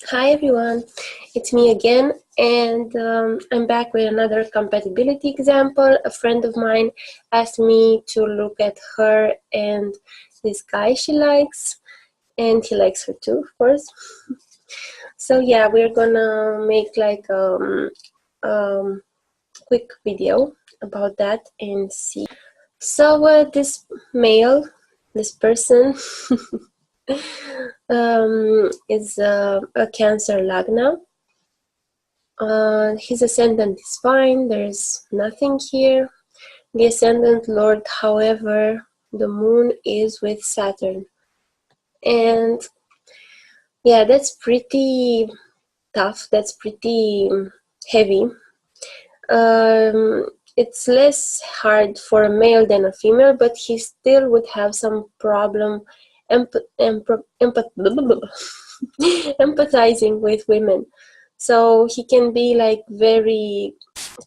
Hi everyone, it's me again, and I'm back with another compatibility example. A friend of mine asked me to look at her and this guy she likes, and he likes her too, of course. So yeah, we're gonna make like um quick video about that and see. So this male, this person, is a Cancer Lagna. His ascendant is fine, there's nothing here. The ascendant lord, however, the moon is with Saturn. And yeah, that's pretty tough, that's pretty heavy. It's less hard for a male than a female, but he still would have some problem empathizing with women. So he can be like very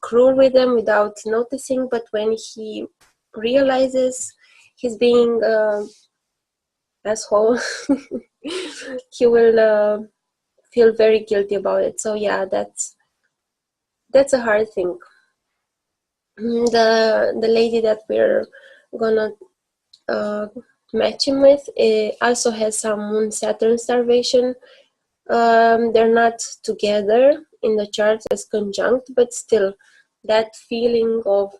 cruel with them without noticing, but when he realizes he's being asshole, he will feel very guilty about it. So yeah, that's a hard thing. The lady that we're gonna uh, match him with also has some moon Saturn starvation. They're not together in the chart as conjunct, but still that feeling of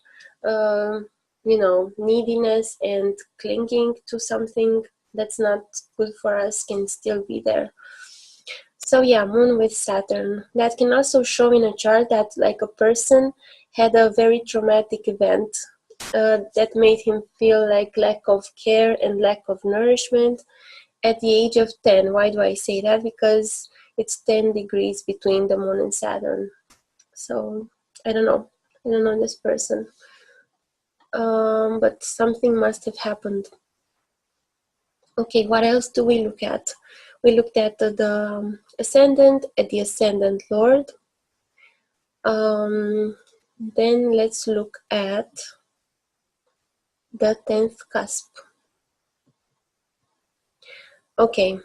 neediness and clinging to something that's not good for us can still be there. So yeah, moon with Saturn. That can also show in a chart that like a person had a very traumatic event that made him feel like lack of care and lack of nourishment at the age of 10. Why do I say that? Because it's 10 degrees between the moon and Saturn. So I don't know. I don't know this person. But something must have happened. Okay, what else do we look at? We looked at the ascendant, at the ascendant lord. Then let's look at the 10th cusp. Okay,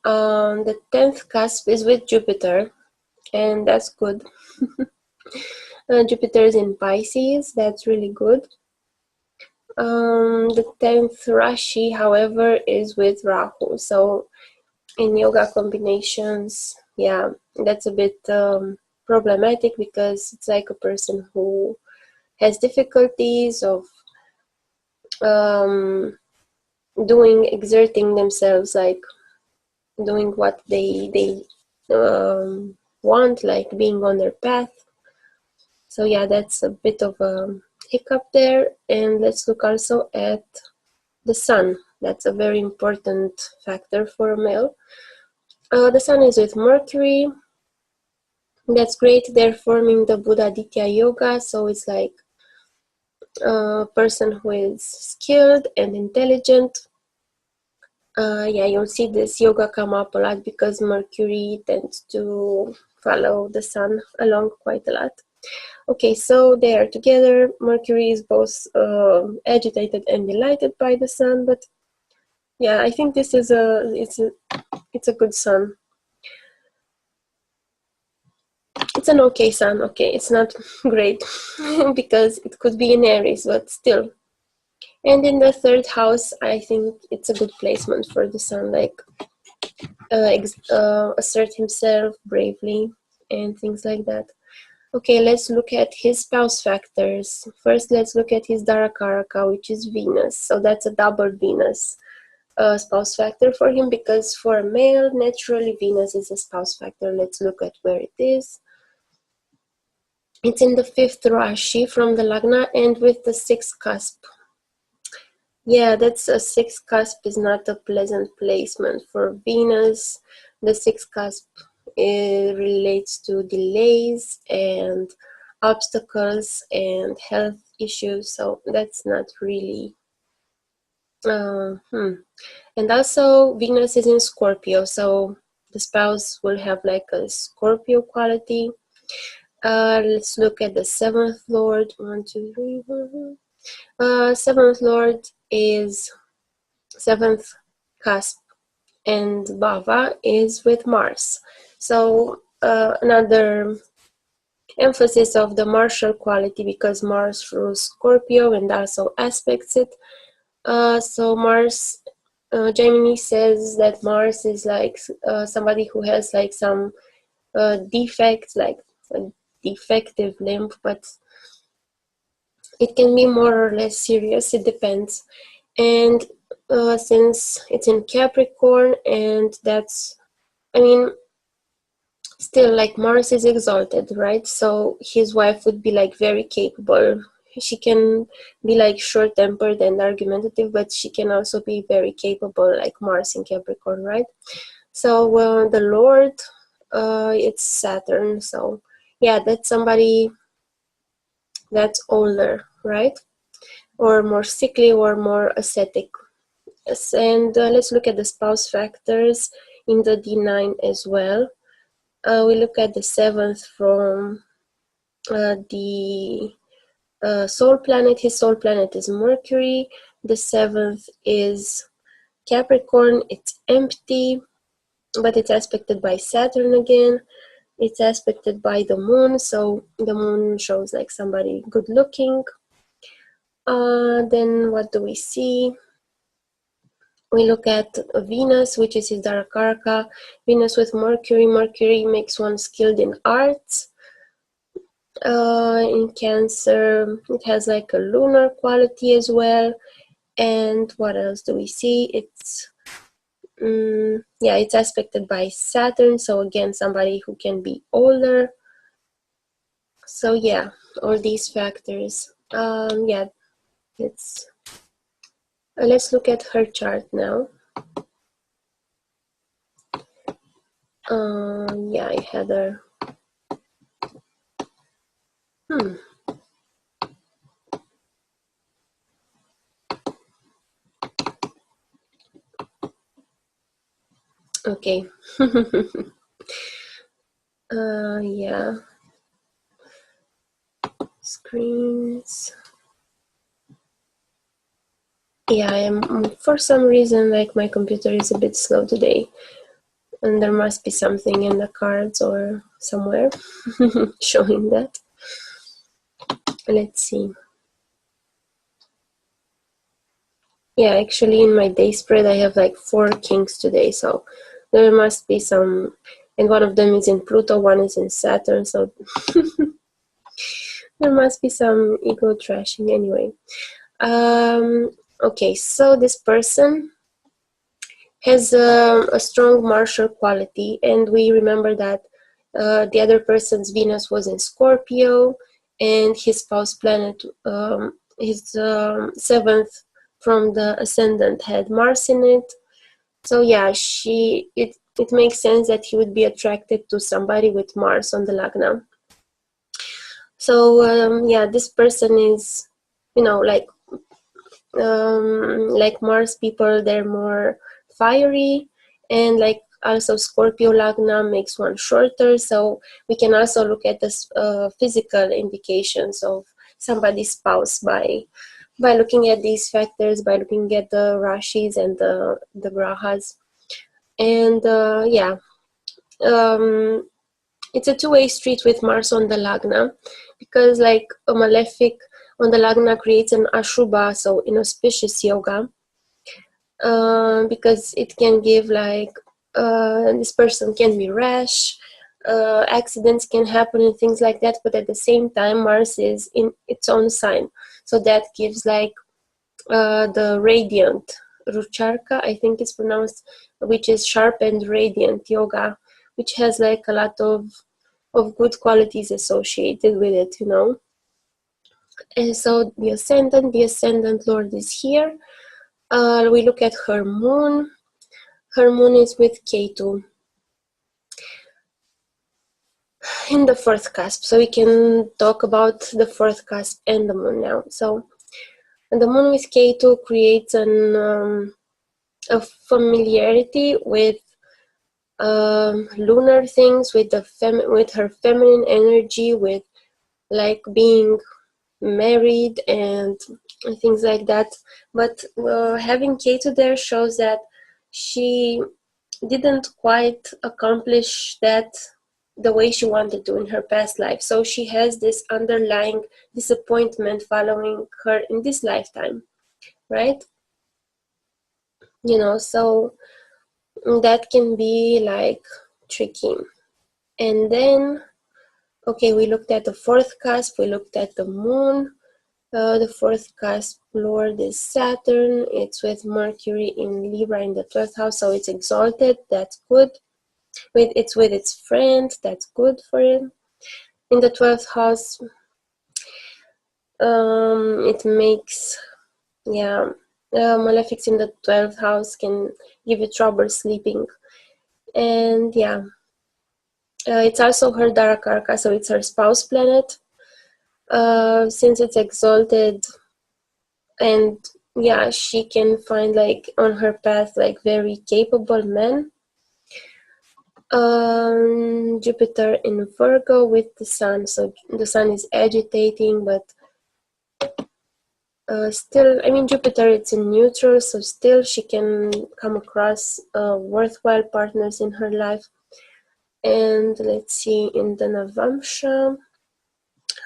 the 10th cusp is with Jupiter, and that's good. Jupiter is in Pisces, that's really good. The 10th Rashi, however, is with Rahu. So in yoga combinations, yeah, that's a bit problematic because it's like a person who has difficulties of exerting themselves, like doing what they want, like being on their path. So yeah, that's a bit of a hiccup there. And let's look also at the sun. That's a very important factor for a male. The sun is with Mercury. That's great. They're forming the Buddha Ditya Yoga. So it's like a person who is skilled and intelligent. Yeah, you'll see this yoga come up a lot because Mercury tends to follow the sun along quite a lot. Okay, so they are together. Mercury is both agitated and delighted by the sun, but yeah, I think this is it's a good sun. It's an okay sun. Okay, it's not great because it could be in Aries, but still. And in the third house, I think it's a good placement for the sun, like assert himself bravely and things like that. Okay, let's look at his spouse factors. First, let's look at his Darakaraka, which is Venus. So that's a double Venus spouse factor for him, because for a male, naturally Venus is a spouse factor. Let's look at where it is. It's in the 5th Rashi from the Lagna and with the 6th cusp. Yeah, that's a 6th cusp is not a pleasant placement for Venus. The 6th cusp relates to delays and obstacles and health issues, so that's not really And also Venus is in Scorpio, so the spouse will have like a Scorpio quality. Let's look at the 7th lord. 1, 2, 3, 4. 7th lord is 7th cusp, and Bava is with Mars. So another emphasis of the martial quality, because Mars rules Scorpio and also aspects it. So Mars, Gemini says that Mars is like somebody who has like some defects, like a defective limb, but it can be more or less serious. It depends. And since it's in Capricorn, and that's, I mean, still, like, Mars is exalted, right? So his wife would be like very capable. She can be like short-tempered and argumentative, but she can also be very capable, like Mars in Capricorn, right? So the Lord, it's Saturn. So yeah, that's somebody that's older, right? Or more sickly or more ascetic. Yes, and let's look at the spouse factors in the D9 as well. We look at the seventh from the soul planet. His soul planet is Mercury. The seventh is Capricorn. It's empty, but it's aspected by Saturn again. It's aspected by the moon, so the moon shows like somebody good looking. Then what do we see? We look at Venus, which is his Darakaraka. Venus with Mercury. Mercury makes one skilled in arts. In Cancer, it has like a lunar quality as well. And what else do we see? It's yeah, it's aspected by Saturn, so again, somebody who can be older. So yeah, all these factors. Yeah, let's look at her chart now. Yeah, I had her. Okay. Yeah. Screens. Yeah, I am, for some reason, like, my computer is a bit slow today, and there must be something in the cards or somewhere showing that. Let's see. Yeah, actually, in my day spread, I have like 4 kings today, so there must be some, and one of them is in Pluto, one is in Saturn, so there must be some ego trashing anyway. Okay, so this person has a strong martial quality, and we remember that the other person's Venus was in Scorpio, and his spouse planet, his seventh from the ascendant, had Mars in it. So yeah, it makes sense that he would be attracted to somebody with Mars on the Lagna. So yeah, this person is, like Mars people, they're more fiery, and like also Scorpio Lagna makes one shorter, so we can also look at this physical indications of somebody's spouse by looking at these factors, by looking at the rashis and the grahas. And yeah, it's a two-way street with Mars on the Lagna, because like a malefic on the Lagna creates an Ashubha, so inauspicious yoga, because it can give like this person can be rash, accidents can happen and things like that, but at the same time Mars is in its own sign, so that gives like the radiant Rucharka, I think it's pronounced, which is sharp and radiant yoga, which has like a lot of good qualities associated with it, And so the ascendant Lord is here. We look at her moon. Her moon is with Ketu in the fourth cusp. So we can talk about the fourth cusp and the moon now. So the moon with Ketu creates a familiarity with lunar things, with with her feminine energy, with like being married and things like that. But having Ketu there shows that she didn't quite accomplish that the way she wanted to in her past life. So she has this underlying disappointment following her in this lifetime, right? So that can be like tricky. And then, okay, we looked at the fourth cusp, we looked at the moon. The fourth cusp lord is Saturn. It's with Mercury in Libra in the 12th house, so it's exalted. That's good. It's with its friend. That's good for it. In the 12th house, it makes, yeah, malefics in the 12th house can give you trouble sleeping. And yeah, it's also her Darakarka, so it's her spouse planet. Since it's exalted, and yeah, she can find like on her path like very capable men. Jupiter in Virgo with the sun, so the sun is agitating, but still, I mean, Jupiter it's in neutral, so still she can come across worthwhile partners in her life. And let's see, in the Navamsha,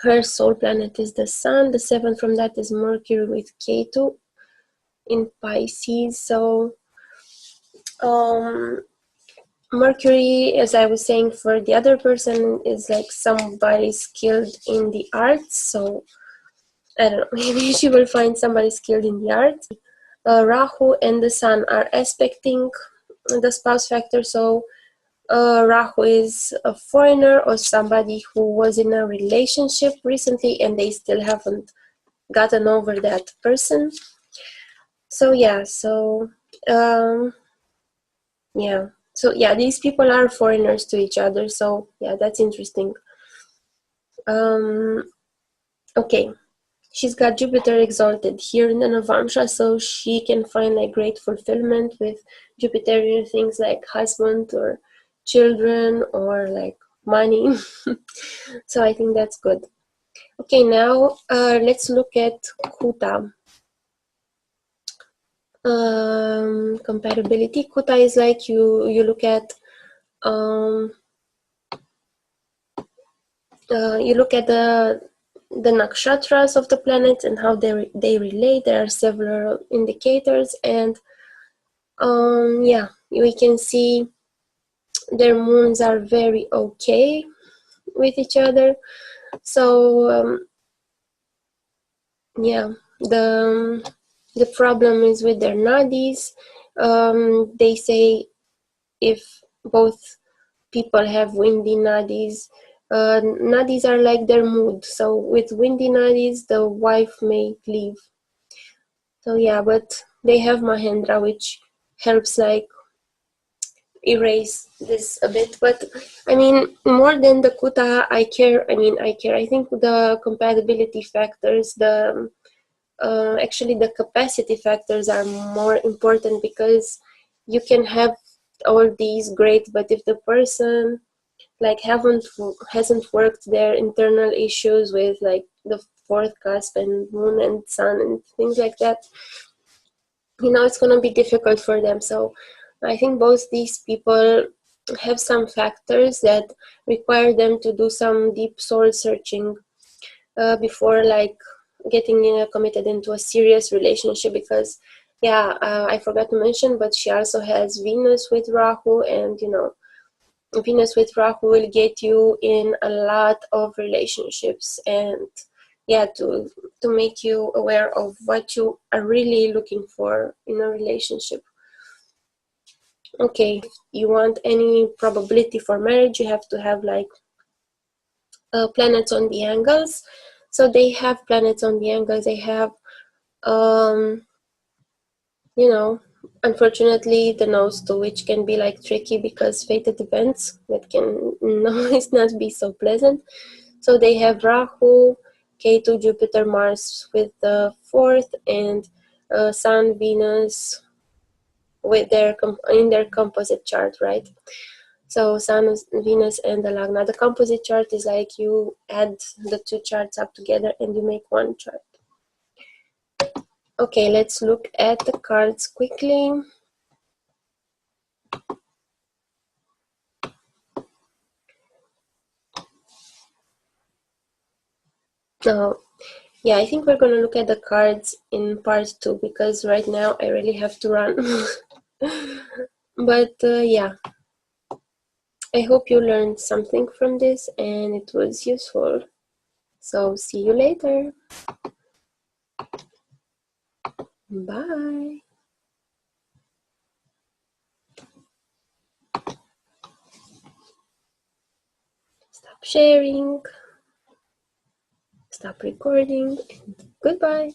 her soul planet is the sun. The seventh from that is Mercury with Ketu in Pisces. So Mercury, as I was saying, for the other person is like somebody skilled in the arts. So I don't know, maybe she will find somebody skilled in the arts. Rahu and the sun are aspecting the spouse factor. So Rahu is a foreigner or somebody who was in a relationship recently and they still haven't gotten over that person. So yeah, these people are foreigners to each other. So yeah, that's interesting. Okay, she's got Jupiter exalted here in the Navamsha, so she can find like great fulfillment with Jupiterian things like husband or children or like money. So I think that's good. Okay, now let's look at Kuta. Compatibility. Kuta is like you look at the nakshatras of the planets and how they relate. There are several indicators, and we can see their moons are very okay with each other. So the problem is with their nadis. They say if both people have windy nadis, nadis are like their mood. So with windy nadis, the wife may leave. So yeah, but they have Mahendra, which helps like erase this a bit. But I mean, more than the Kuta, I care. I think the compatibility factors, actually the capacity factors are more important, because you can have all these great, but if the person like hasn't worked their internal issues with like the fourth cusp and moon and sun and things like that, it's going to be difficult for them. So I think both these people have some factors that require them to do some deep soul searching before like getting committed into a serious relationship. Because I forgot to mention, but she also has Venus with Rahu, and Venus with Rahu will get you in a lot of relationships, and to make you aware of what you are really looking for in a relationship. Okay, if you want any probability for marriage, you have to have like planets on the angles. So they have planets on the angles. They have unfortunately the nose to, which can be like tricky because fated events that can always not be so pleasant. So they have Rahu, Ketu, Jupiter, Mars with the fourth, and Sun, Venus with in their composite chart, right? So Sun, Venus, and the Lagna. The composite chart is like you add the two charts up together and you make one chart. Okay, let's look at the cards quickly. Now, yeah, I think we're going to look at the cards in part 2 because right now I really have to run. But yeah, I hope you learned something from this and it was useful. So see you later. Bye. Stop sharing, stop recording, and goodbye.